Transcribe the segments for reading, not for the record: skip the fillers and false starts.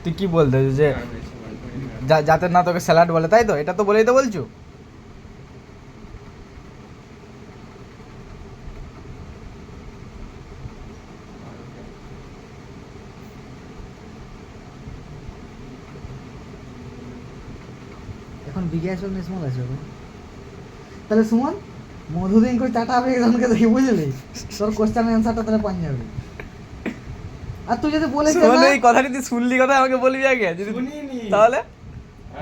তুই কি বলতে যে যাতে না তোকে স্যালাড বলে, তাই তো? এটা তো বলেই তো বলছো। এখন বিগে আসবে না স্মল আসবে? তাহলে সুমন মধুদিন করে চাটা হবে একজনকে দেখি, বুঝলি? তোর কোশ্চেন অ্যান্সারটা তাহলে পান যাবে। আর তুই যদি বলে শোন, এই কথাটি তুই শুনলি কথা আমাকে বলবি আগে যদি, শুনিনি। তাহলে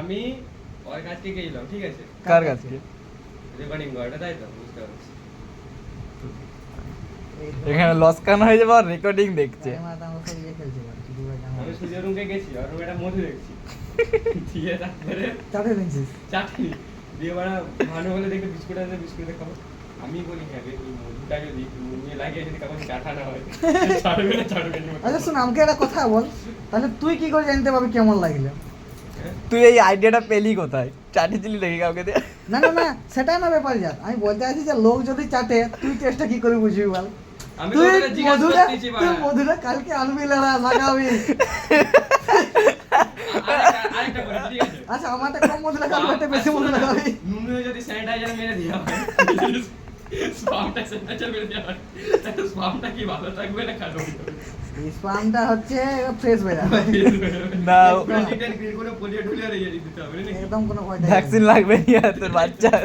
আমি ওর কাছে গেলাম, ঠিক আছে? কার কাছে? রেকর্ডিং করাটা, তাই তো? বুঝতে পারছি। এখানে লস কান হয়ে যাবে আর রেকর্ডিং দেখছে। আমি সুজয় রুমকে গেছি, আর রুমে একটা মধু দেখছি। দিয়ে তারপরে চাটে নিয়েছিস? চাটনি দিয়ে ওরা ভানু বলে দেখে বিস্কুট আছে, বিস্কুট খাবো। আমি বলি হ্যাঁ রে, এই মধুটা যদি মুখে লাগিয়ে যদি কাউকে চাটা না হয় ছাড়বে না, ছাড়বে না। আচ্ছা শোন, আমাকে একটা কথা বল, তাহলে তুই কি করে জানতে পারবি কেমন লাগলো? তুই এই আইডিয়াটা পেলি কোথায়? চাটিয়েছিলি নাকি কাউকে দিয়ে? না না না, সেটাই না ব্যাপার। যা আমি বলতে চাইছি যে লোক যদি চাটে তুই টেস্টটা কি করে বুঝবি বল? আমি তুই তোকে জিজ্ঞাসা মধুটা, করতেছি তুই বাড়া। মধুটা কালকে আনবি, লাগাবি। আরেকটা বলি, ঠিক আছে? আচ্ছা আমারটা কম মধু লাগাবি, একটা বেশি মধু লাগাবি। নুনে যদি স্যানিটাইজার মেরে দেওয়া হয়, স্পামটা স্যানিটাইজার মেরে দেওয়া হয়, তাহলে স্পামটা কি ভালো থাকবে না খারাপ হবে? স্পামটা হচ্ছে ফ্রেশ হয়ে যাবে। না, ডিটেল গ্রিন করে পলিয়ে ঢুলিয়ে রেখে দিতে হবে নাকি? একদম কোনো ভয় নেই। ভ্যাকসিন লাগবে নি আর তোর বাচ্চার।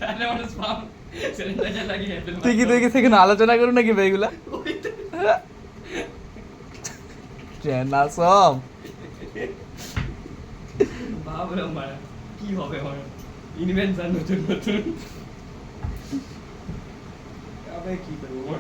তাহলে আমার স্পাম স্যানিটাইজার লাগিয়ে হ্যান্ডেল তুই কি সেখানে আলোচনা করু নাকি এগুলা? না সব ভাবলাম মারা কি হবে আমার ইনভেনশন নতুন নতুন, আবে কি করবো